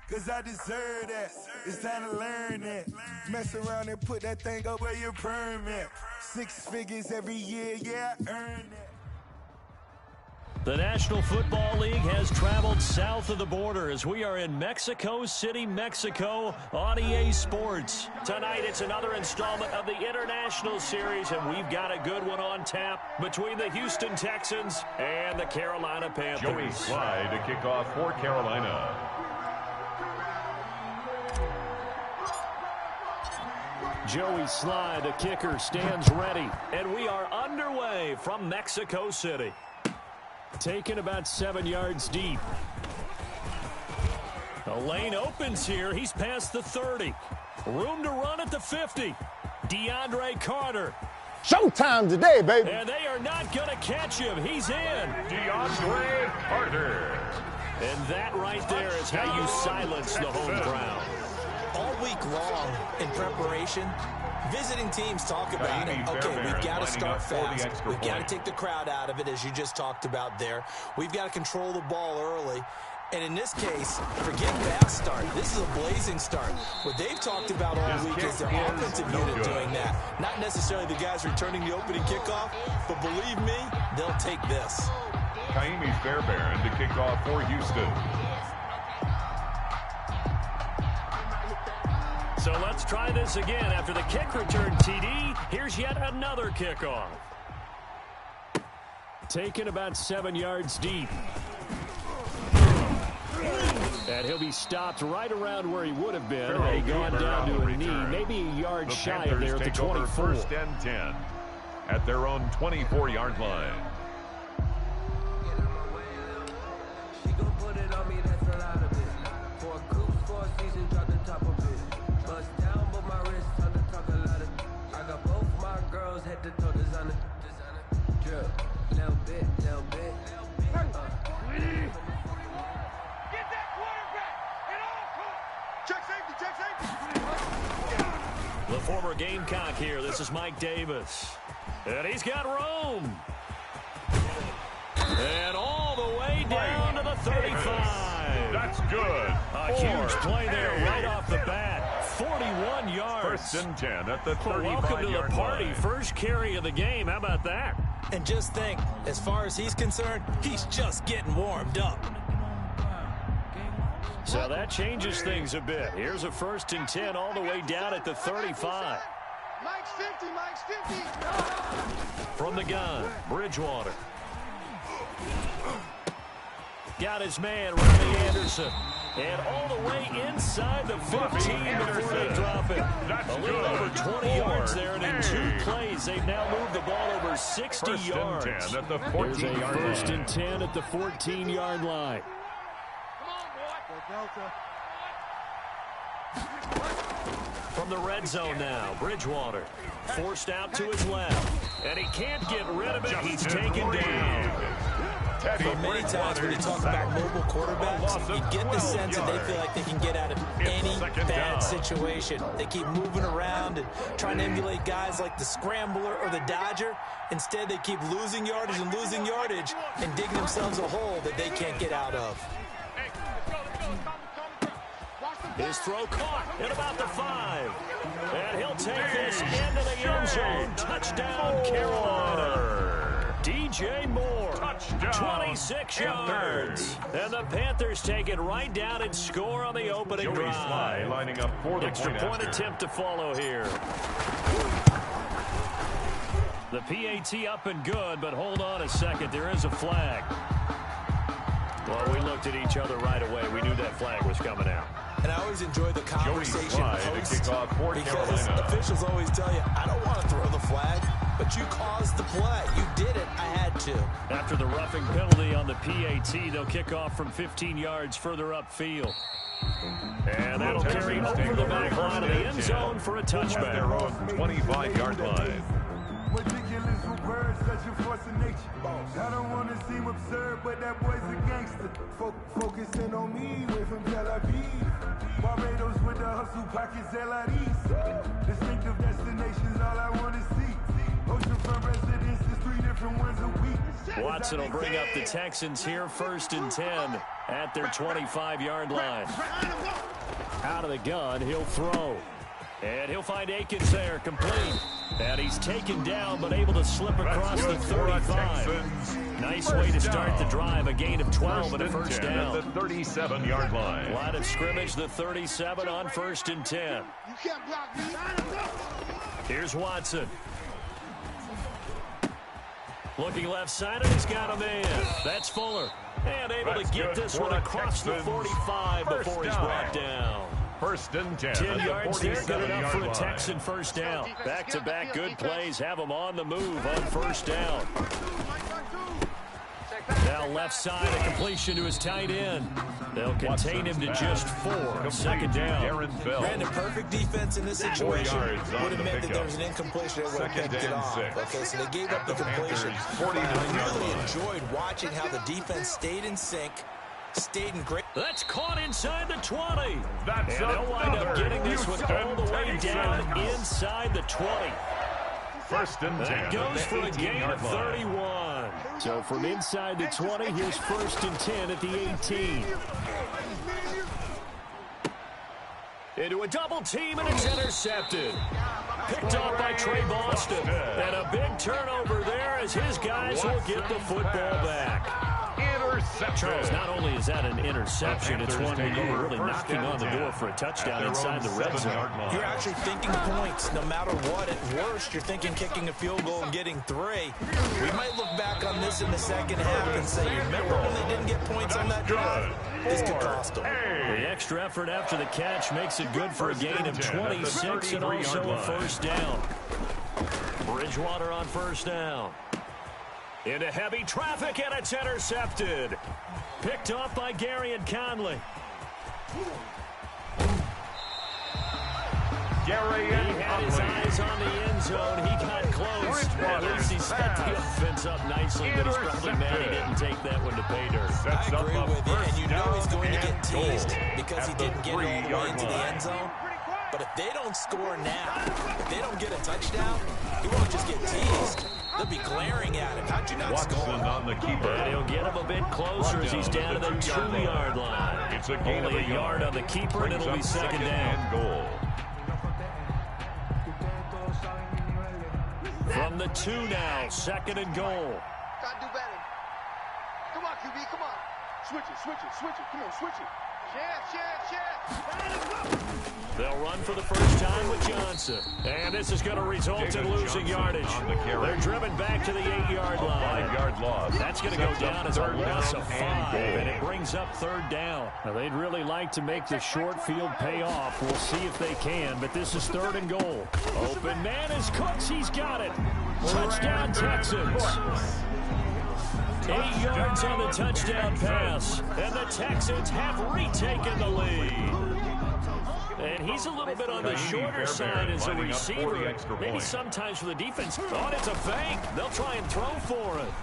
cause I deserve that. It's time to learn that. Mess around and put that thing up where your permit. 6 figures every year, yeah, I earn that. The National Football League has traveled south of the border as we are in Mexico City, Mexico on EA Sports. Tonight it's another installment of the International Series, and we've got a good one on tap between the Houston Texans and the Carolina Panthers. Joey Slye to kick off for Carolina. Joey Slye, the kicker, stands ready, and we are underway from Mexico City. Taken about 7 yards deep. The lane opens here. He's past the 30. Room to run at the 50. DeAndre Carter. Showtime today, baby. And they are not going to catch him. He's in. DeAndre Carter. And that right there is how you silence the home crowd. All week long in preparation, visiting teams talk about it. Okay, we've got to start fast. We've got to take the crowd out of it, as you just talked about there. We've got to control the ball early. And in this case, forget fast start. This is a blazing start. What they've talked about all week is their offensive unit doing that. Not necessarily the guys returning the opening kickoff, but believe me, they'll take this. Kaimi Fairbairn to kick off for Houston. So let's try this again. After the kick return TD, here's yet another kickoff. Taken about 7 yards deep. And he'll be stopped right around where he would have been had he gone down to a knee, maybe a yard shy of there at the 24. First and 10 at their own 24-yard line. The former Gamecock here. This is Mike Davis. And he's got room. And all the way down to the 35. That's good. A huge play there right off the bat. 41 yards. First and 10 at the 35-yard line. Welcome to the party. First carry of the game. How about that? And just think, as far as he's concerned, he's just getting warmed up. So that changes things a bit. Here's a first and 10 all the way down at the 35. Mike's 50, Mike's 50. From the gun, Bridgewater. Got his man, Robbie Anderson. And all the way inside the 15 before they drop it. A little over 20 yards there, and in 2 plays, they've now moved the ball over 60 yards. First and 10 at the 14-yard line. Here's a first and 10 at the 14-yard line. From the red zone now, Bridgewater forced out to his left, and he can't get rid of it. He's taken down. So many times when you talk about mobile quarterbacks, you get the sense that they feel like they can get out of any bad situation. They keep moving around and trying to emulate guys like the scrambler or the dodger. Instead, they keep losing yardage and digging themselves a hole that they can't get out of. His throw caught at about the 5. And he'll take this into the end zone. Touchdown, Carolina. DJ Moore. Touchdown. 26 yards. And the Panthers take it right down and score on the opening Joey drive. Slye lining up for the Extra point attempt to follow here. The PAT up and good, but hold on a second. There is a flag. Well, we looked at each other right away. We knew that flag was coming out. And I always enjoy the conversation post because Carolina. officials always tell you, I don't want to throw the flag, but you caused the play. You did it. I had to. After the roughing penalty on the PAT, they'll kick off from 15 yards further upfield. And that'll carry over the back line of the end zone for a touchback. Their own 25-yard line. Ridiculous with words, such a force of nature. I don't want to seem absurd, but that boy's a gangster. Focusing on me, way from Tel Aviv. Barbados with the hustle pockets, LIDs. Distinctive destinations, all I want to see. Oceanfront residence is 3 different ones a week. Watson will bring up the Texans here, 1st and 10 at their 25-yard line. Out of the gun, he'll throw. And he'll find Akins there, complete. And he's taken down, but able to slip across the 35. Nice way to start the drive, a gain of 12 and a first down. At the 37-yard line. Line of scrimmage, the 37 on 1st and 10. You can't block me. Here's Watson. Looking left side, and he's got a man. That's Fuller. And able to get this one across the 45 before he's brought down. 1st and 10. 10 yards there, good enough for a Texan first down. Back-to-back good plays have them on the move on 1st down. Now left side, a completion to his tight end. They'll contain him to just 4. 2nd down. Brandon, perfect defense in this situation would have meant that there was an incompletion that would have picked it off. Okay, so they gave up the completion. I really enjoyed watching how the defense stayed in sync, stayed in great. That's caught inside the 20. And they'll wind up getting this one all the way down inside the 20. 1st and 10. That goes for a gain of 31. So from inside the 20, here's 1st and 10 at the 18. Into a double team, and it's intercepted. Picked off by Trey Boston. And a big turnover there as his guys will get the football back. Charles, not only is that an interception, it's one where you're really knocking on the door for a touchdown inside the red zone. You're actually thinking points. No matter what, at worst, you're thinking kicking a field goal and getting 3. We might look back on this in the second half and say, you remember when they didn't get points on that drive? This could cost them. The extra effort after the catch makes it good for a gain of 26 and also a first down. Bridgewater on 1st down. Into heavy traffic, and it's intercepted. Picked off by Gary and Conley. He had his eyes on the end zone. He got close. At least he set the offense up nicely, but he's probably mad he didn't take that one to pay dirt. I agree with you, and you know he's going to get teased because he didn't get it all the way into the end zone. But if they don't score now, if they don't get a touchdown, he won't just get teased. They'll be glaring at him. How'd you not score? On the keeper. And he'll get him a bit closer as he's down to the 2-yard line. It's a gain Only of a yard on the keeper, and it'll be 2nd down. Goal. From the 2 now, 2nd and goal. Gotta do better. Come on, QB, come on. Switch it. Come on, switch it. They'll run for the first time with Johnson. And this is going to result in losing yardage. They're driven back to the 8-yard line. 5-yard loss. That's going to go down as a loss of 5, and it brings up 3rd down. Now, they'd really like to make the short field pay off. We'll see if they can, but this is 3rd and goal. Open man is Cooks. He's got it. Touchdown, Texans. 8 yards on the touchdown pass, and the Texans have retaken the lead. And he's a little bit on the shorter side as a receiver. Maybe sometimes for the defense. Oh, it's a fake. They'll try and throw for it.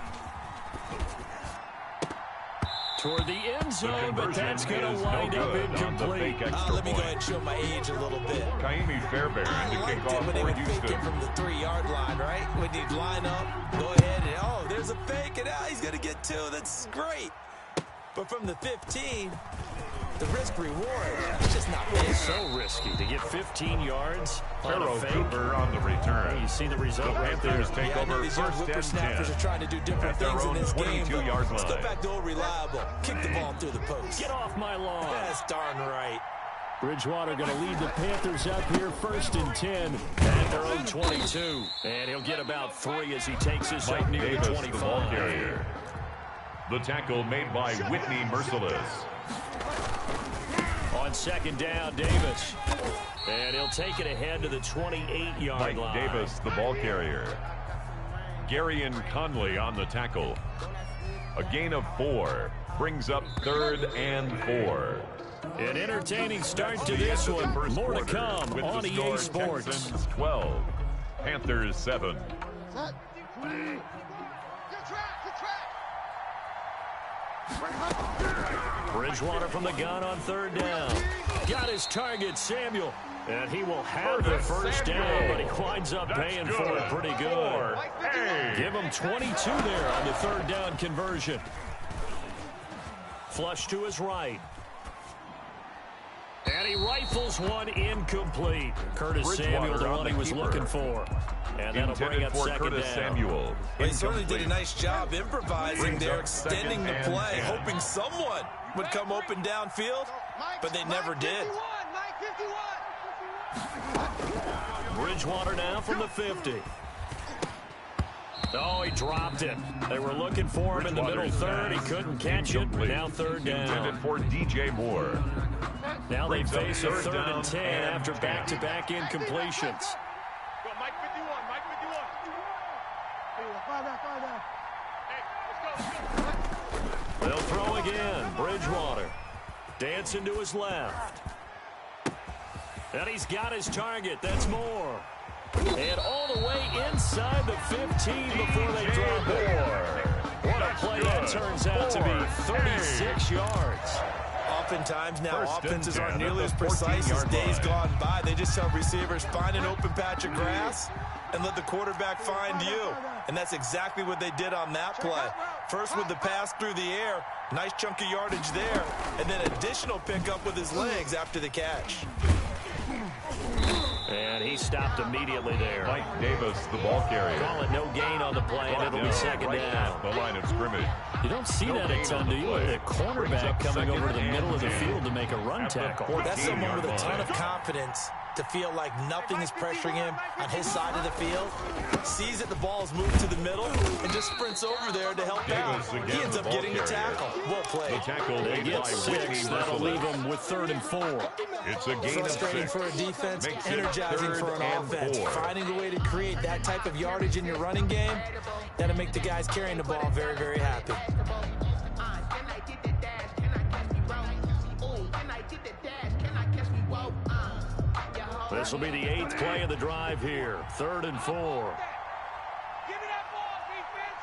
Toward the end zone, but that's going to wind up incomplete. Let me go ahead and show my age a little bit. Kaimi Fairbairn to kick off when they for would fake it from the 3-yard line, right? When you'd line up, go ahead, and oh, there's a fake, and he's going to get 2. That's great. But from the 15, the risk-reward, it's just not there. It's so risky to get 15 yards on a fake. Cooper on the return. You see the result right there. Take over these young 1st and 10. whippersnappers are trying to do different things in this game. 22-yard Let's go line. back to old reliable. Kick the ball through the post. Get off my lawn. That's darn right. Bridgewater going to lead the Panthers up here, 1st and 10 at their own 22. And he'll get about 3 as he takes us up near the 25. The ball carrier. The tackle made by Whitney Merciless. On 2nd down, Davis. And he'll take it ahead to the 28-yard line. Davis, the ball carrier. Gary and Conley on the tackle. A gain of 4 brings up 3rd and 4. An entertaining start to this one. More to come on EA Sports. Texans 12, Panthers 7. Good track. Bridgewater from the gun on 3rd down. Got his target, Samuel. And he will have the first down, but he winds up paying for it pretty good. Give him 22 there on the third down conversion. Flush to his right. And he rifles one incomplete. Curtis Samuel, the one he was looking for. And that'll bring up second down. Well, he certainly did a nice job improvising there, extending the play, hoping someone would come open downfield, but they never did. Bridgewater now from the 50. Oh, he dropped it. They were looking for him in the middle third. He couldn't catch it. Now third down. Intended for DJ Moore. Now they face a third and 10 after back-to-back incompletions. Mike 51, Mike 51. They'll throw again. Bridgewater dancing to his left. And he's got his target. That's Moore. And all the way inside the 15 before they drop it. What a play that turns out to be. 36 yards. Oftentimes now, offenses aren't nearly as precise as days gone by. They just tell receivers, find an open patch of grass and let the quarterback find you. And that's exactly what they did on that play. First with the pass through the air, nice chunk of yardage there, and then additional pickup with his legs after the catch. And he stopped immediately there. Mike Davis, the ball carrier. Call it no gain on the play, and it'll be second down. The line of scrimmage. You don't see that a ton, do you? The cornerback coming over to the middle of the field to make a run tackle. That's someone with a ton of confidence to feel like nothing is pressuring him on his side of the field. Sees that the ball is moved to the middle and just sprints over there to help out. He ends up getting the tackle. Well played. The tackle They get 6. That'll leave them with 3rd and 4. It's a gain of 6. Frustrating for a defense, energizing for an offense. Finding a way to create that type of yardage in your running game, that'll make the guys carrying the ball very, very happy. This will be the 8th play of the drive here. 3rd and 4. Give me that ball, defense.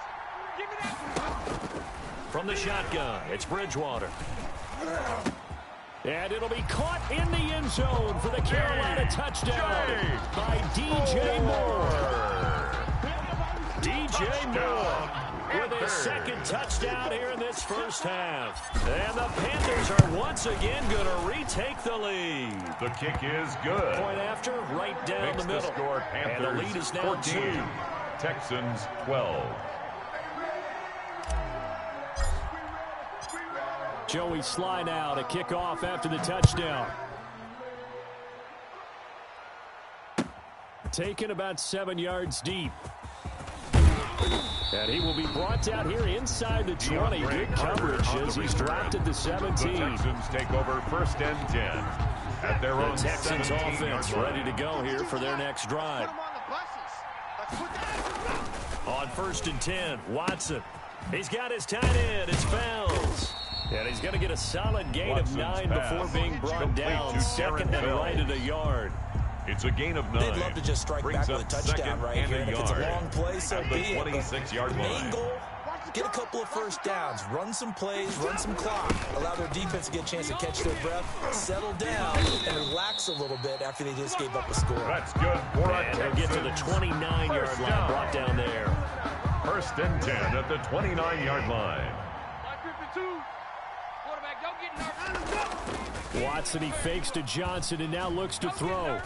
Give me that ball. From the shotgun, it's Bridgewater. And it'll be caught in the end zone for the Carolina touchdown by DJ Moore. DJ Moore with his 2nd touchdown here in this first half. And the Panthers are once again going to retake the lead. The kick is good. Point after, right down Makes the middle. The score, Panthers, and the lead is now 14, 2. Texans 12. Joey Sly now to kick off after the touchdown. Taken about 7 yards deep. And he will be brought down here inside the 20. Good coverage as he's dropped at the 17. The Texans take over 1st and 10. At their own Texans offense ready to go here for their next drive. On 1st and 10, Watson. He's got his tight end. It's Fells. And he's going to get a solid gain of 9 before being brought down. 2nd and right at a yard. It's a gain of 9. They'd love to just strike back with a touchdown right here. And if it's a long play, so be it. 26-yard line. Main goal, get a couple of first downs, run some plays, run some clock, allow their defense to get a chance to catch their breath, settle down, and relax a little bit after they just gave up a score. That's good for a And they'll get to the 29-yard line, brought down there. 1st and 10 at the 29-yard line. 52. Quarterback, don't get nervous. Watson, he fakes to Johnson and now looks to throw.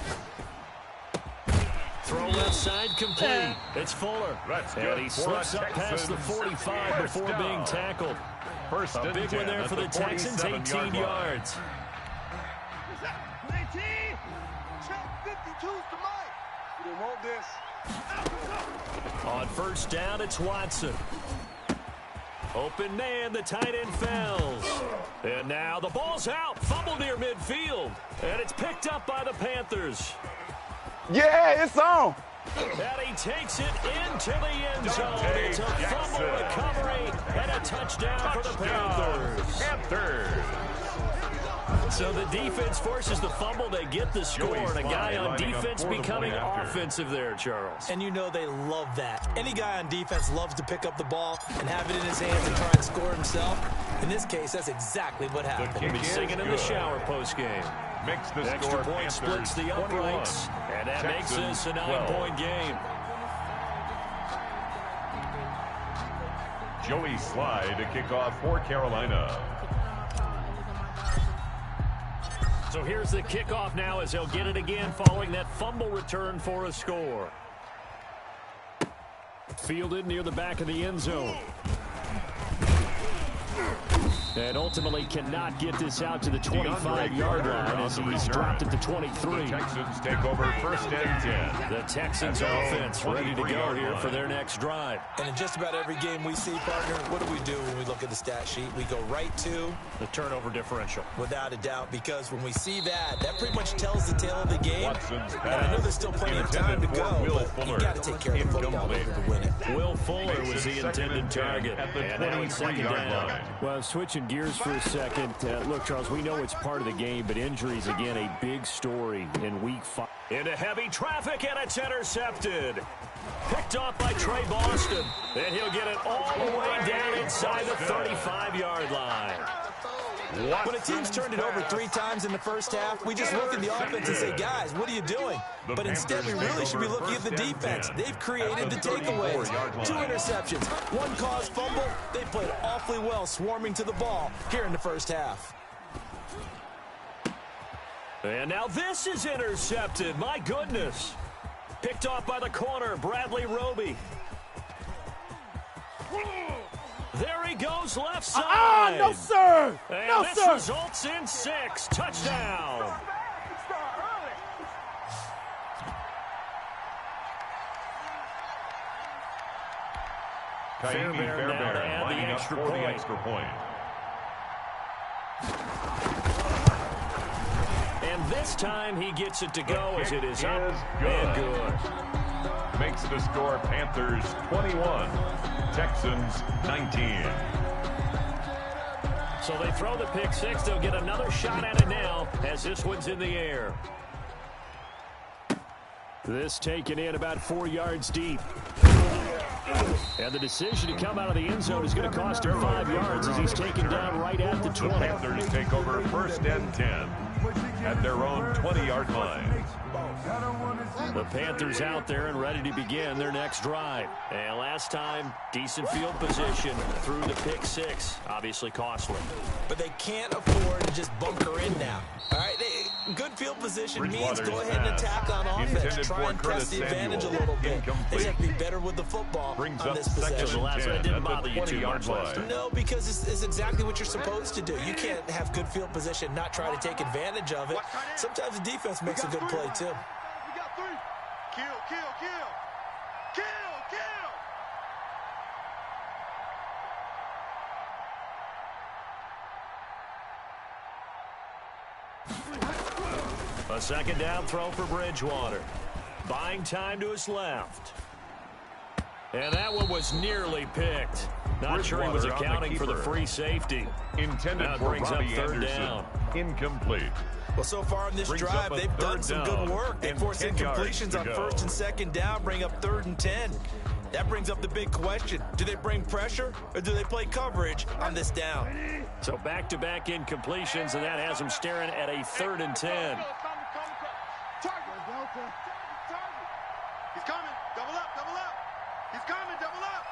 Throw left side complete. It's Fuller. And he slips up past the 45 before being tackled. A big one there for the Texans, 18 yards. 19. Check 52's to Mike. We want this. On 1st down, it's Watson. Open man, the tight end Fells. And now the ball's out. Fumble near midfield. And it's picked up by the Panthers. Yeah, it's on. And he takes it into the end zone. It's a fumble recovery and a touchdown for the Panthers. So the defense forces the fumble. They get the score. And a guy on defense becoming offensive there, Charles. And you know they love that. Any guy on defense loves to pick up the ball and have it in his hands and try and score himself. In this case, that's exactly what happened. He'll be singing in the shower post-game. Makes the Extra score point splits the uprights, and that makes this a 9-point game. Joey Sly to kick off for Carolina. So here's the kickoff now as they'll get it again following that fumble return for a score. Fielded near the back of the end zone. And ultimately cannot get this out to the 25-yard line as he's dropped at the 23. The Texans take over 1st and 10. The Texans offense ready to go here for their next drive. And in just about every game we see, partner, what do we do when we look at the stat sheet? We go right to the turnover differential. Without a doubt, because when we see that pretty much tells the tale of the game. And I know there's still plenty of time to go, but you got to take care of the football to win it. Will Fuller was the intended target. And now it's 2nd down. Well, switching gears for a second. Look, Charles, we know it's part of the game, but injuries, again, a big story in Week 5. Into heavy traffic, and it's intercepted. Picked off by Trey Boston. And he'll get it all the way down inside the 35-yard line. When a team's turned it over 3 times in the first half, we just look at the offense and say, guys, what are you doing? But instead, we really should be looking at the defense. They've created the takeaways. 2 interceptions, 1 caused fumble. They played awfully well swarming to the ball here in the first half. And now this is intercepted. My goodness. Picked off by the corner, Bradley Roby. There he goes, left side. No, sir. And No, this sir. results in 6. Touchdown. Fairbairn now to add the lining up extra for the point. extra point. And this time he gets it to go as it is up Good. and good. Makes the score Panthers 21, Texans 19. So they throw the pick 6. They'll get another shot at it now as this one's in the air. This taken in about 4 yards deep. And the decision to come out of the end zone is going to cost him 5 yards as he's taken down right at the 20. The Panthers take over 1st and 10 at their own 20-yard line. The Panthers out there and ready to begin their next drive. And last time, decent field position through the pick 6. Obviously costly. But they can't afford to just bunker in now. All right, good field position means go ahead and attack on offense. Try and press the advantage a little bit. They have to be better with the football on this possession. So the last one didn't bother you too much, Lester. No, because it's exactly what you're supposed to do. You can't have good field position, not try to take advantage of it. Sometimes the defense makes a good play, too. We got 3. Kill, kill, kill. Kill, kill. A 2nd down throw for Bridgewater. Buying time to his left. And that one was nearly picked. Not sure he was accounting for the free safety. Intended That for brings up Robbie 3rd Anderson. down. Incomplete. Well, so far on this drive, they've done some good work. They forced incompletions on 1st and 2nd down, bring up 3rd and 10. That brings up the big question. Do they bring pressure or do they play coverage on this down? So back-to-back incompletions, and that has them staring at a 3rd and 10. He's coming. Double up, double up. He's coming, double up.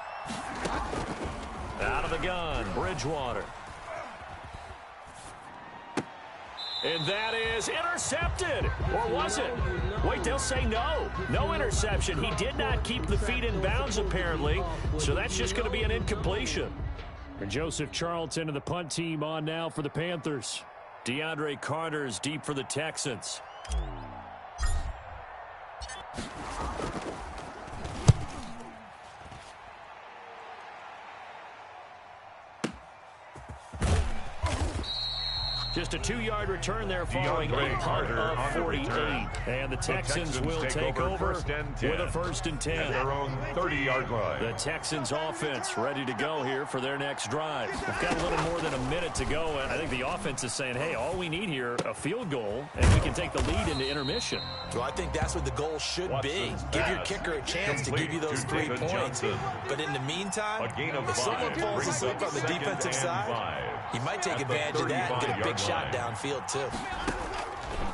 Out of the gun, Bridgewater. And that is intercepted. Or was it? Wait, they'll say no. No interception. He did not keep the feet in bounds, apparently. So that's just going to be an incompletion. And Joseph Charlton and the punt team on now for the Panthers. DeAndre Carter is deep for the Texans. Just a 2-yard return there following a punt of 48. And the Texans will take over with a 1st and 10. At their own 30-yard line. The Texans offense ready to go here for their next drive. We've got a little more than a minute to go, and I think the offense is saying, hey, all we need here, a field goal, and we can take the lead into intermission. Well, I think that's what the goal should be. Give your kicker a chance to give you those 3 points. But in the meantime, if someone falls asleep on the defensive side, He might take advantage of that and get a big shot downfield, too.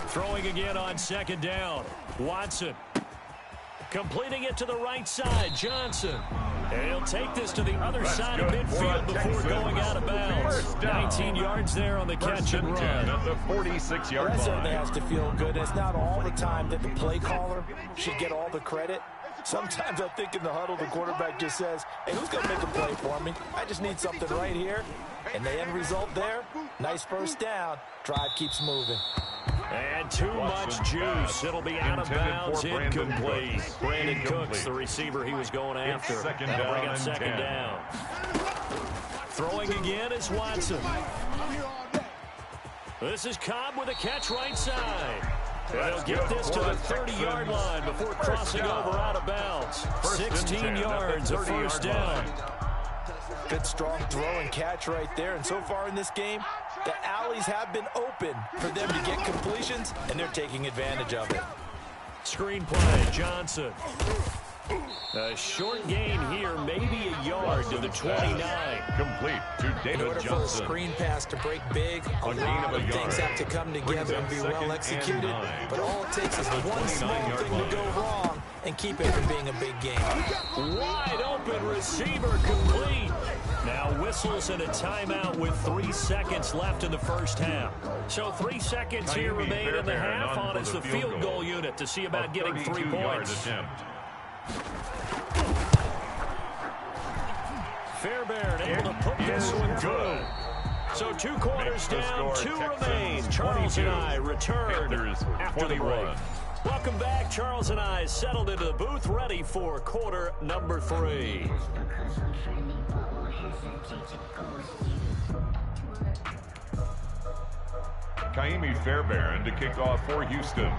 Throwing again on second down. Watson completing it to the right side. Johnson. And he'll take this to the other side of midfield before going out of bounds. 19 yards there on the catch and run. At the 46-yard line. That certainly has to feel good. It's not all the time that the play caller should get all the credit. Sometimes I think in the huddle, the quarterback just says, hey, who's going to make a play for me? I just need something right here. And the end result there, nice first down. Drive keeps moving. And too much juice. It'll be out of bounds, incomplete. Brandon Cooks, the receiver he was going after. That'll bring up second down. Throwing again is Watson. This is Cobb with a catch right side. They'll get this to the 30-yard line before crossing over out of bounds. 16 yards, a first down. Good strong throw and catch right there. And so far in this game, the alleys have been open for them to get completions, and they're taking advantage of it. Screen play, Johnson. A short gain here, maybe a yard to the 29. Complete to David In order Johnson. for a screen pass to break big, a lot of things have to come together and be well executed. But all it takes is one small thing to go wrong and keep it from being a big game. Wide open receiver complete. Now whistles and a timeout with 3 seconds left in the first half. So 3 seconds here remain in the half on as the field goal unit to see about getting 3 points. Fairbairn able to put this one through. So 2 quarters down, 2 remain. Charles and I return after the break. Welcome back. Charles and I settled into the booth, ready for quarter number 3. Kaimi Fairbairn to kick off for Houston.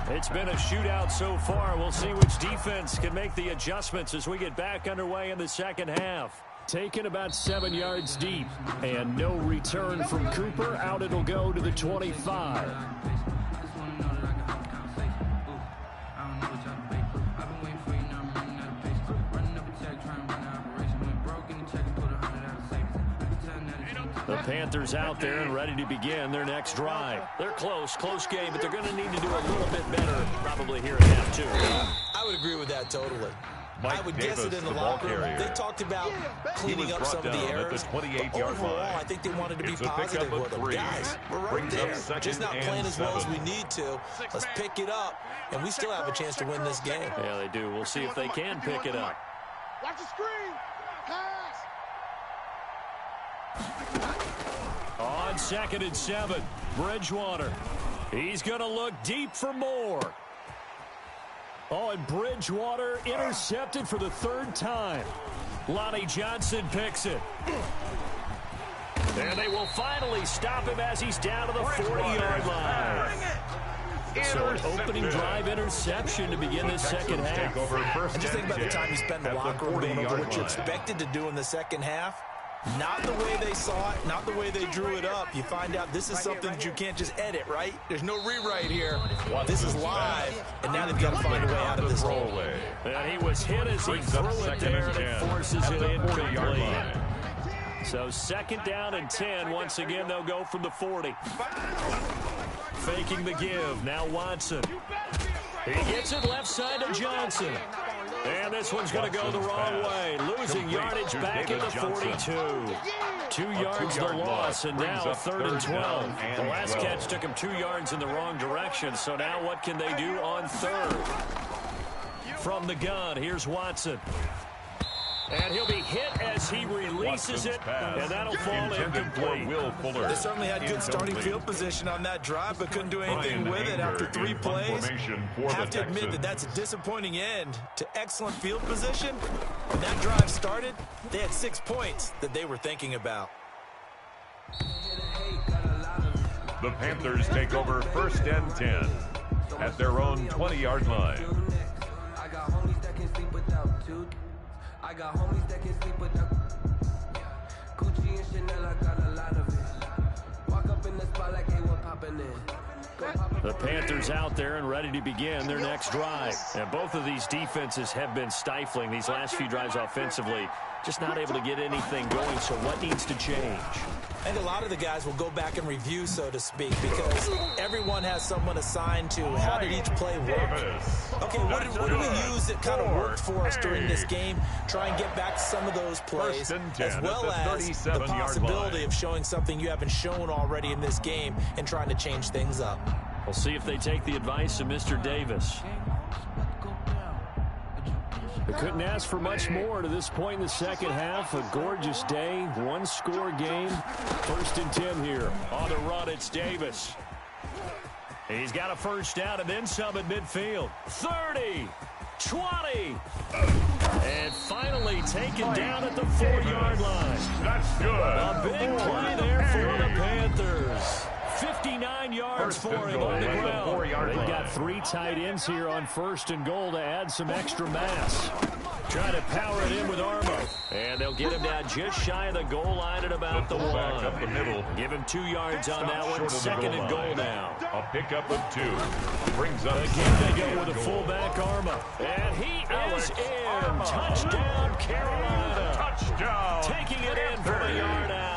It's been a shootout so far. We'll see which defense can make the adjustments as we get back underway in the second half. Taken about 7 yards deep, and no return from Cooper. Out it'll go to the 25. The Panthers out there and ready to begin their next drive. They're close game, but they're going to need to do a little bit better probably here in half 2. I would agree with that totally. I would guess it in the locker room. They talked about cleaning up some of the errors. But overall, I think they wanted to be positive with them. Guys, we're right there. Just not playing as well as we need to. Let's pick it up, and we still have a chance to win this game. Yeah, they do. We'll see if they can pick it up. Watch the screen. Pass. On 2nd and 7, Bridgewater. He's going to look deep for more. Oh, and Bridgewater intercepted for the 3rd time. Lonnie Johnson picks it. And they will finally stop him as he's down to the 40-yard line. So an opening drive interception to begin this second half. And just think about the time you spend in the locker room going over what you expected to do in the second half. Not the way they saw it, not the way they drew it up. You find out this is something that you can't just edit, right? There's no rewrite here. This is live, and now they've got to find a way out of this hole. And he was hit as he threw it there, and it forces it incomplete. So 2nd down and 10. Once again, they'll go from the 40. Faking the give. Now Watson. He gets it left side to Johnson. And this one's going to go the wrong way. Losing yardage back at the 42. 2 yards the loss, and now 3rd and 12. The last catch took him 2 yards in the wrong direction, so now what can they do on 3rd? From the gun, here's Watson. And he'll be hit as he releases it, and that'll fall incomplete. They certainly had good starting field position on that drive, but couldn't do anything with it after 3 plays. Have to admit that that's a disappointing end to excellent field position. When that drive started, they had 6 points that they were thinking about. The Panthers take over 1st and 10 at their own 20-yard line. I got homies that can sleep without Gucci and Chanel, I got a lot of it. Walk up in the spot like, hey, what poppin' in? The Panthers out there and ready to begin their next drive. And both of these defenses have been stifling these last few drives offensively. Just not able to get anything going, so what needs to change? I think a lot of the guys will go back and review, so to speak, because everyone has someone assigned to how did each play work. Okay, what did we use that kind of worked for us during this game? Try and get back to some of those plays, as well as the possibility of showing something you haven't shown already in this game and trying to change things up. We'll see if they take the advice of Mr. Davis. They couldn't ask for much more to this point in the second half. A gorgeous day, one-score game. 1st and 10 here. On the run, it's Davis. He's got a first down and then some at midfield. 30, 20, and finally taken down at the 4-yard line. That's good. A big play there for the Panthers. 59 yards for him on the ground. They've got 3 tight ends here on 1st and goal to add some extra mass. Trying to power it in with Armo. And they'll get him down just shy of the goal line at about the 1. Up the middle. Give him 2 yards on that one. 2nd and goal now. A pickup of 2. Brings up. Again, they go with a fullback Armo. And he is in. Touchdown, Carolina. Touchdown. Taking it in from a yard out.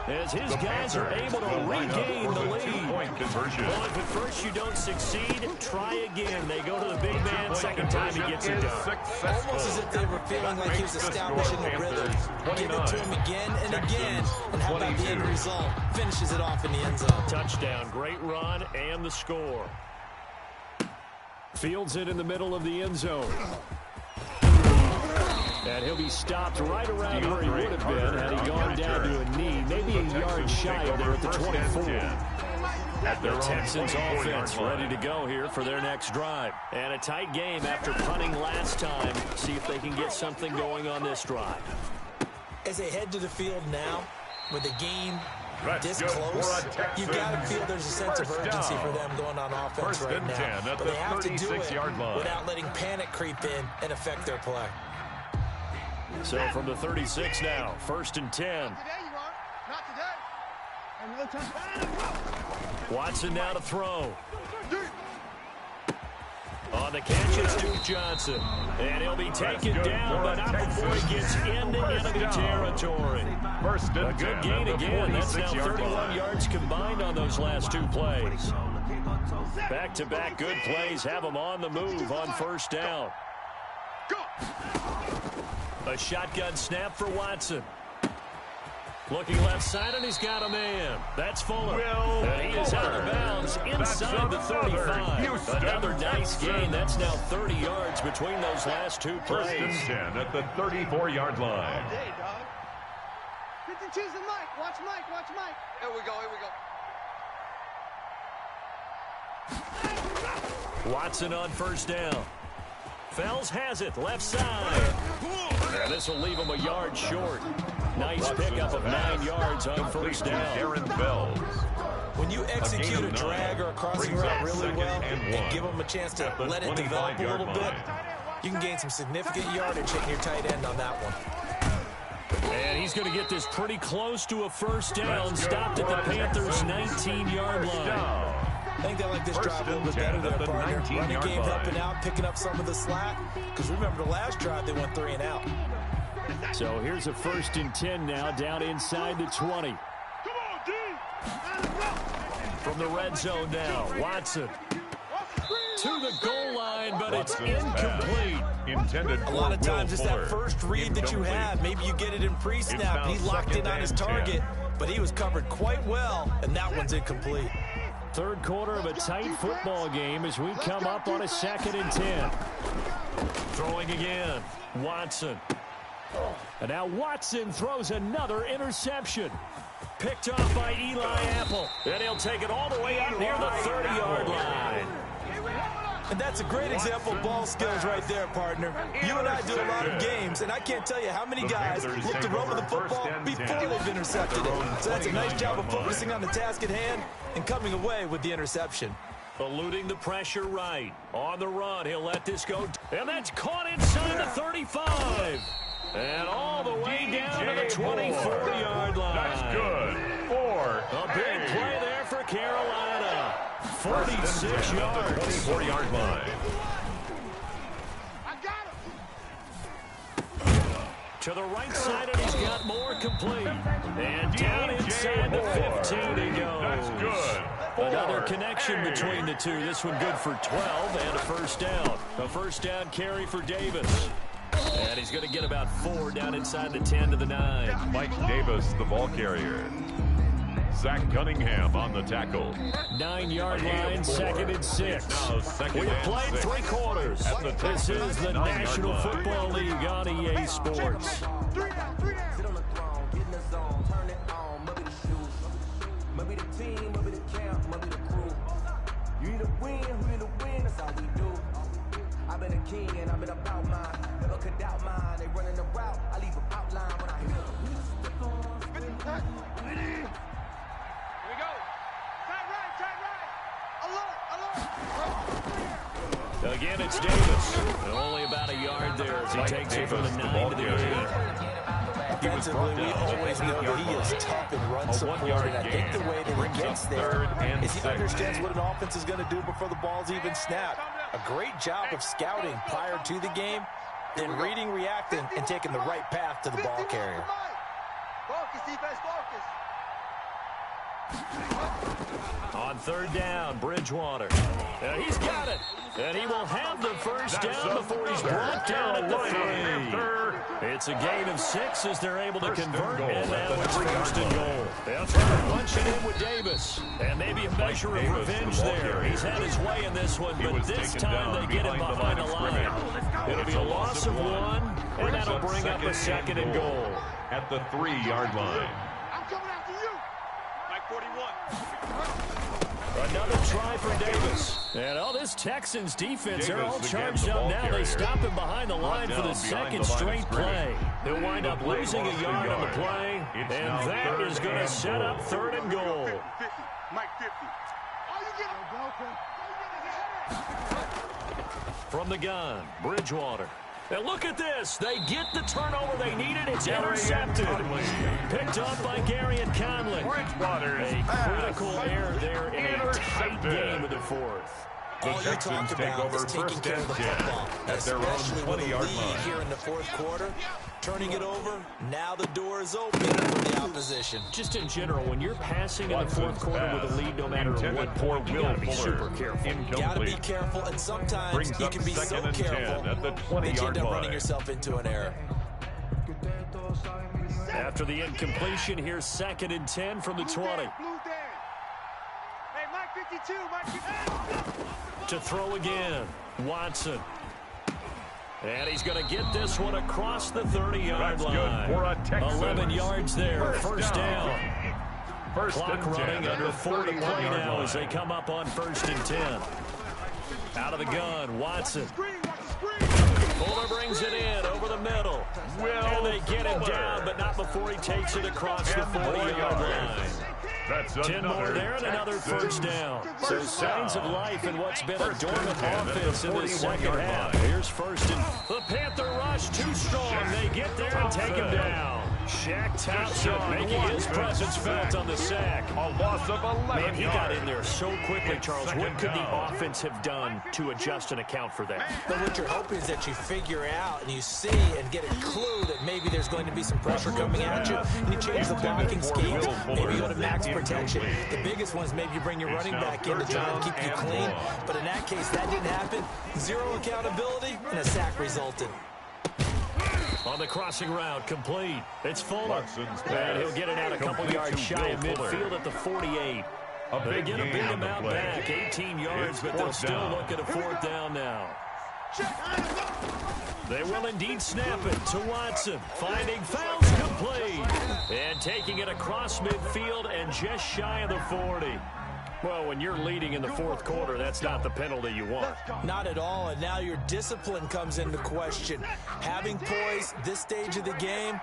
As his guys are able to regain the lead. 2-point conversion. Well, if at first you don't succeed, try again. They go to the big man. Second time he gets it done. Almost as if they were feeling like he was establishing a rhythm. Give it to him again and again. And how about the end result? Finishes it off in the end zone. Touchdown, great run, and the score. Fields it in the middle of the end zone. And he'll be stopped right around where he would have been had he gone down to a knee, maybe a yard shy of there at the 24. The Texans offense ready to go here for their next drive. And a tight game after punting last time. See if they can get something going on this drive. As they head to the field now, with the game this close, you've got to feel there's a sense of urgency for them going on offense right now. But they have to do it without letting panic creep in and affect their play. So from the 36 now, 1st and 10. Today you are. Not today. Watson now to throw. On the catch, it's Duke Johnson. And he'll be taken down, but not before he gets into enemy territory. A good gain again. That's now 31 yards combined on those last 2 plays. Back-to-back good plays have them on the move on 1st down. A shotgun snap for Watson. Looking left side, and he's got a man. That's Fuller. And he is out of bounds inside the 35. Another nice gain. That's now 30 yards between those last 2 plays. 1st and 10 at the 34-yard line. Hey, dog. 52's the Mike. Watch Mike. Watch Mike. Here we go. Here we go. Watson on 1st down. Fells has it, left side. And this will leave him a yard short. Nice pickup of 9 yards on 1st down. Aaron Fells. When you execute a drag or a crossing route really well and give them a chance to let it develop a little bit, you can gain some significant yardage hitting your tight end on that one. And he's going to get this pretty close to a 1st down. Stopped at the Panthers' 19-yard line. I think they like this drive a little bit better there, partner. Running game helping out, picking up some of the slack. Because remember, the last drive, they went 3 and out. So here's a 1st and 10 now, down inside the 20. Come on, D. From the red zone now, Watson to the goal line, but it's incomplete. Intended a lot of times it's that first read that you have. Maybe you get it in pre-snap, and he locked in on his target, but he was covered quite well, and that one's incomplete. 3rd quarter of a tight football game as we come up on a 2nd and 10. Throwing again, Watson. And now Watson throws another interception. Picked off by Eli Apple. And he'll take it all the way out near the 30-yard line. And that's a great example of ball skills right there, partner. You and I do a lot of games, and I can't tell you how many guys look to run with the football before they've intercepted it. So that's a nice job of focusing on the task at hand and coming away with the interception. Eluding the pressure right. On the run, he'll let this go. And that's caught inside the 35. And all the way down to the 24-yard line. That's good. 4. A big play there for Carolina. 46 yards. 24-yard line. To the right side, and he's got more complete. And down inside the 15 he goes. That's good. Another connection between the two. This one good for 12 and a first down. A first down carry for Davis. And he's going to get about 4 down inside the 10 to the 9. Mike Davis, the ball carrier. Zach Cunningham on the tackle. 9-yard line, 2nd and 6. We have played 3 quarters. This is the National Football League on EA Sports. You need a win, who need a win, that's all we do. I've been a king and I've been about mine. Never could doubt mine, they running the route. I leave them outline when I hit them. Here we go. Tight right. Alert. Again, it's Davis. Only about a yard there as he takes it from the 9 to the 8. Defensively, we always know that he is tough in run support, and I think the way that he gets there is he understands what an offense is going to do before the ball's even snapped. A great job of scouting prior to the game, then reading, reacting, and taking the right path to the ball carrier. Focus, defense, focus. On 3rd down, Bridgewater. He's got it. And he will have the first down before he's brought down at the 3. It's a gain of 6 as they're able to convert. And now it's 1st and goal. They'll try to punch it in with Davis. And maybe a measure of revenge there. He's had his way in this one, but this time they get him behind the line. It'll be a loss of 1, and that'll bring up a 2nd and goal. At the 3-yard line. I'm coming after you. Mike 41. Another try for Davis. And this Texans defense, they're all charged up now. They stop him behind the line for the 2nd straight play. They'll wind up losing a yard on the play, and that is going to set up 3rd and goal. 50. Mike 50. Oh, you get it. From the gun, Bridgewater. And look at this. They get the turnover they needed. It's intercepted. Picked up by Gary and Conley. A critical error there in a tight game of the 4th. The Texans take over 1st and 10 at their own 20-yard line. Here in the 4th quarter, turning it over. Now the door is open for the opposition. Just in general, when you're passing in the 4th quarter with a lead, no matter what point, you got to be super careful. You got to be careful, and sometimes you can be so careful at the that you 20-yard end up line. running yourself into an error. After the incompletion, here's 2nd and 10 from the 20. Hey, Mike 52. Mike 52. To throw again, Watson. And he's going to get this one across the 30-yard line. Good for a Texans. 11 yards there, first down. First Clock and 10 running under 4 to play now line. as they come up on 1st and 10. Out of the gun, Watson. Fuller brings it in over the middle. And they get him down, but not before he takes it across the 40-yard line. That's 10 more there and another first down. So signs of life in what's been a dormant offense in this 2nd half. Here's 1st and the Panther rush too strong. They get there and take him down. Shaq Thompson making his presence felt on the sack. A loss of 11 Man, he got in there so quickly, Charles. What could the offense have done to adjust and account for that? But what you're hoping is that you figure out and you see and get a clue that maybe there's going to be some pressure coming at you. And you change the blocking scheme. Maybe you go to max protection. The biggest one is maybe you bring your running back in to try and keep you clean. But in that case, that didn't happen. 0 accountability, and a sack resulted. On the crossing route, complete. It's Fuller. And he'll get it out a couple yards shy of midfield at the 48. They get a big amount back, 18 yards, but they'll still look at a 4th down now. They will indeed snap it to Watson, finding fouls complete. And taking it across midfield and just shy of the 40. Well, when you're leading in the 4th quarter, that's not the penalty you want. Not at all, and now your discipline comes into question. Having poise this stage of the game,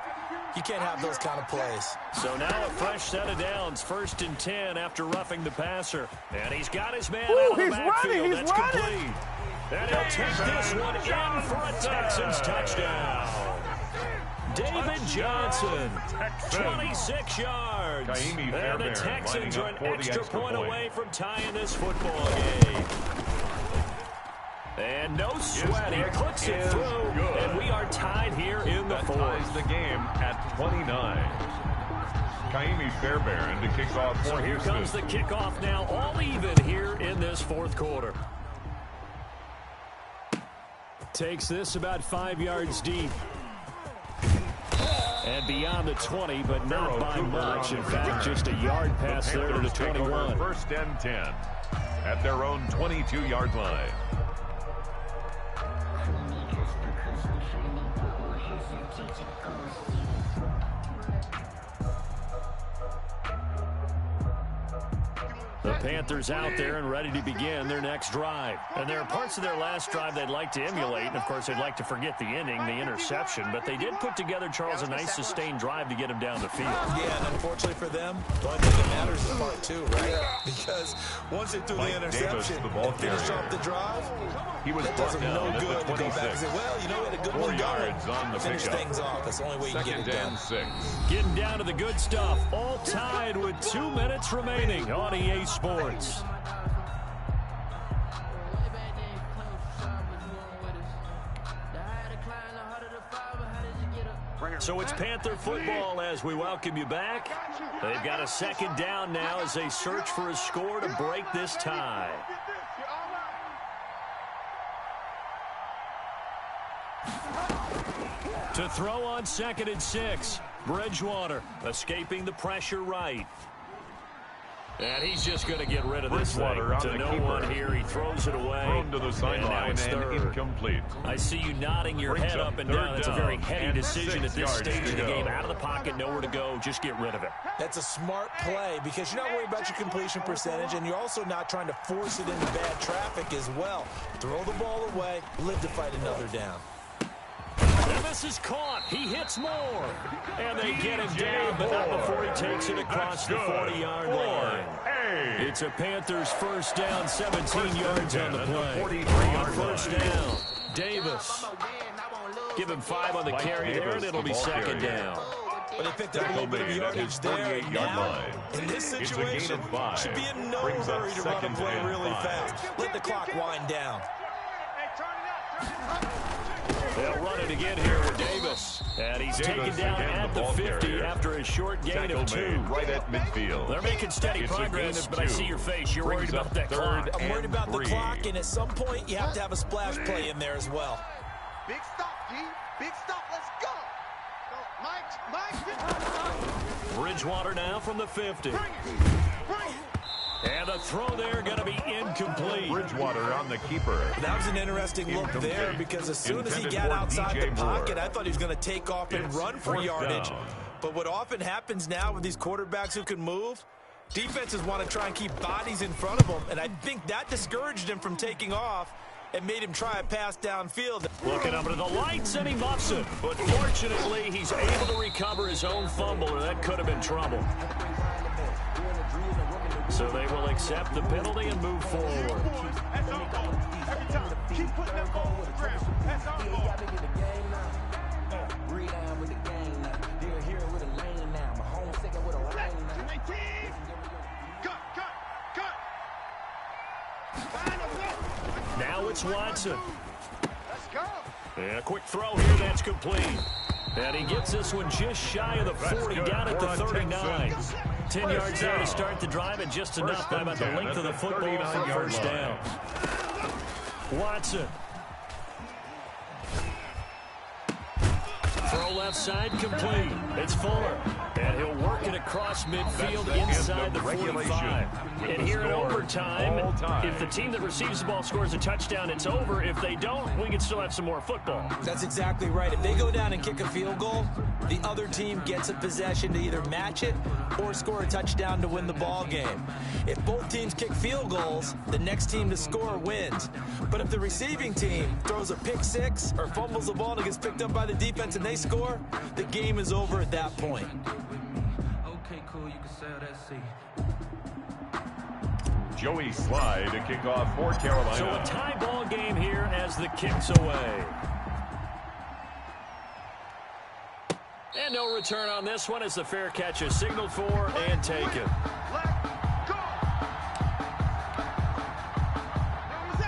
you can't have those kind of plays. So now a fresh set of downs, 1st and 10 after roughing the passer. And he's got his man out of the backfield. That's complete. And he'll take this one in for a Texans touchdown. David Johnson, 26 yards. And the Texans are an extra point away from tying this football game. And no sweat, he puts it through, and we are tied here in the fourth. That ties the game at 29. Kaimi Fairbairn to kick off for So here Houston. comes the kickoff now, all even here in this fourth quarter. Takes this about 5 yards deep. And beyond the 20, but not by much. In fact, just a yard pass there to the 21. First and 10 at their own 22-yard line. The Panthers out there and ready to begin their next drive. And there are parts of their last drive they'd like to emulate. And, of course, they'd like to forget the inning, the interception. But they did put together, Charles, a nice sustained drive to get him down the field. Yeah, and unfortunately for them, the only thing that matters is part two, right? Because once they threw the interception and finished off the drive, that does them no good to go back and say, well, you know, we had a good one going. Finish things off. That's the only way you can get it done. Getting down to the good stuff. All tied with 2 minutes remaining on EA Sports. So it's Panther football as we welcome you back. They've got a second down now as they search for a score to break this tie. To throw on 2nd and 6. Bridgewater escaping the pressure right. And he's just going to get rid of this thing. To no one here. He throws it away. Thrown to the sideline and incomplete. I see you nodding your head up and down. That's a very heady decision at this stage of the game. Out of the pocket, nowhere to go. Just get rid of it. That's a smart play because you're not worried about your completion percentage, and you're also not trying to force it into bad traffic as well. Throw the ball away, live to fight another down. And this is caught. He hits more. And they get him down, but not before he takes it across the 40-yard line. It's a Panthers first down, 17 yards on the play. On first down, Davis. Give him 5 on the carry there, and it'll be second down. But they picked up a little bit of yardage there. Now, in this situation, should be in no hurry to run a play really fast. Let the clock wind down. They'll run it again here with Davis. And he's taken down at the 50 after a short gain of 2. Right at midfield. They're making steady progress, but I see your face. You're worried about that clock. I'm worried about the clock, and at some point, you have to have a splash play in there as well. Big stop, D. Big stop. Let's go. Mike. Bridgewater now from the 50. Bring it. And the throw there going to be incomplete. Bridgewater on the keeper. That was an interesting look there because as soon as he got outside the pocket, I thought he was going to take off and run for yardage. But what often happens now with these quarterbacks who can move, defenses want to try and keep bodies in front of them, and I think that discouraged him from taking off and made him try a pass downfield. Looking up into the lights, and he muffs it. But fortunately, he's able to recover his own fumble, or that could have been trouble. So they will accept the penalty and move forward. That's our ball. Every time. Keep putting that ball on the ground. That's our ball. Now it's Watson. Let's go. And a quick throw here, that's complete. And he gets this one just shy of the 40, down at the 39. 10 yards there to start the drive, and just enough by about the length of the football for first down. Watson. Throw left side, complete. It's Fuller. And he'll work it across midfield inside the 45. And here in overtime, if the team that receives the ball scores a touchdown, it's over. If they don't, we can still have some more football. That's exactly right. If they go down and kick a field goal, the other team gets a possession to either match it or score a touchdown to win the ball game. If both teams kick field goals, the next team to score wins. But if the receiving team throws a pick six or fumbles the ball and it gets picked up by the defense and they score, the game is over at that point. Okay, cool. You can sell that seat. Joey Slye to kick off for Carolina. So a tie ball game here as the kick's away. return on this one as the fair catch is signaled for and taken.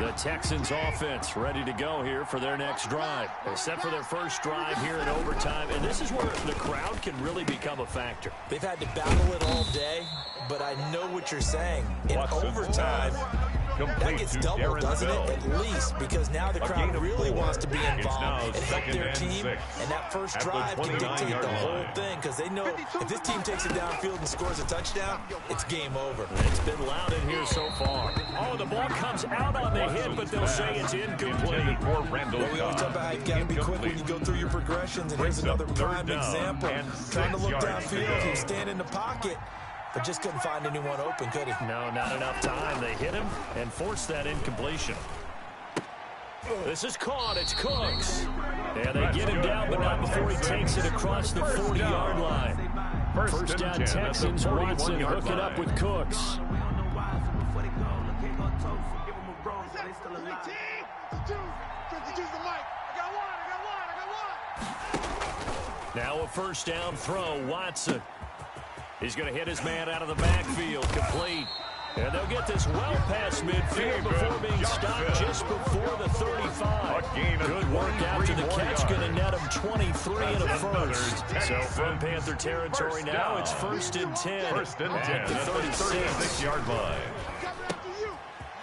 The Texans offense ready to go here for their next drive. They're set for their first drive here in overtime, and this is where the crowd can really become a factor. They've had to battle it all day, but I know what you're saying. In overtime, that gets double, doesn't it? At least, because now the crowd really wants to be involved and help their team, and that first drive can dictate the whole thing, because they know if this team takes it downfield and scores a touchdown, it's game over. It's been loud in here so far. Oh, the ball comes out on the hit, but they'll say it's incomplete. Well, we always talk about how you've got to be quick when you go through your progressions, and here's another prime example. Trying to look downfield, he was standing in the pocket, but just couldn't find anyone open, could he? No, not enough time. They hit him and forced that incompletion. This is caught. It's Cooks. And they get him down, but not before he takes it across the 40-yard line. First down, Texans. Watson hook it up with Cooks. Now a first down throw, Watson. He's going to hit his man out of the backfield, complete. And they'll get this well past midfield before being stopped just before the 35. Good work after the catch, going to net him 23 and a first. So from Panther territory now, it's first and 10 at the 36-yard line.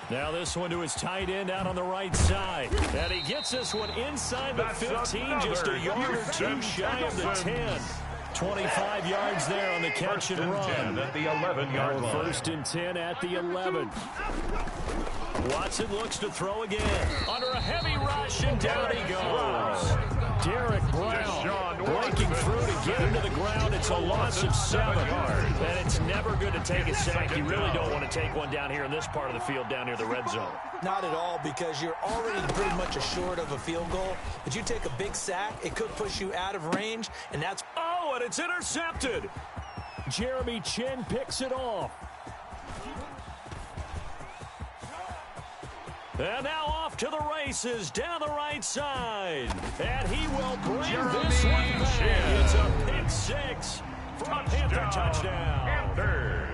Now this one to his tight end out on the right side. And he gets this one inside the 15, just a yard or two shy of the 10. 25 yards there on the catch and run. At the 11-yard line. First and 10 at the 11. Watson looks to throw again. Under a heavy rush, and down he goes. Derek Brown breaking through to get him to the ground. It's a loss of 7. And it's never good to take a sack. You really don't want to take one down here in this part of the field, down near the red zone. Not at all, because you're already pretty much assured of a field goal. But you take a big sack, it could push you out of range, and that's... Oh, and it's intercepted. Jeremy Chin picks it off. And now off to the races down the right side. And he will bring this one back. It's a pick six for a Panther touchdown.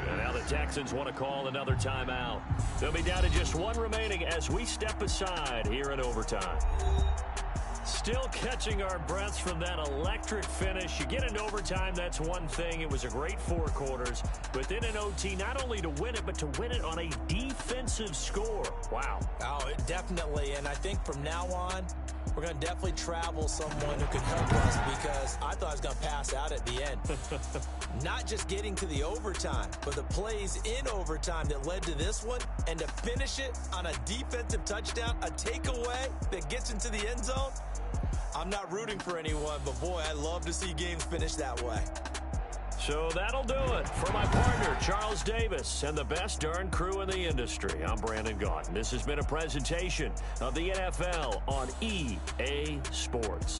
And now the Texans want to call another timeout. They'll be down to just one remaining as we step aside here in overtime. Still catching our breaths from that electric finish. You get into overtime, that's one thing. It was a great 4 quarters. But then in OT, not only to win it, but to win it on a defensive score. Wow. Oh, definitely. And I think from now on, we're going to definitely travel someone who could help us, because I thought I was going to pass out at the end. Not just getting to the overtime, but the plays in overtime that led to this one, and to finish it on a defensive touchdown, a takeaway that gets into the end zone. I'm not rooting for anyone, but boy, I love to see games finish that way. So that'll do it for my partner, Charles Davis, and the best darn crew in the industry. I'm Brandon Gaudin. This has been a presentation of the NFL on EA Sports.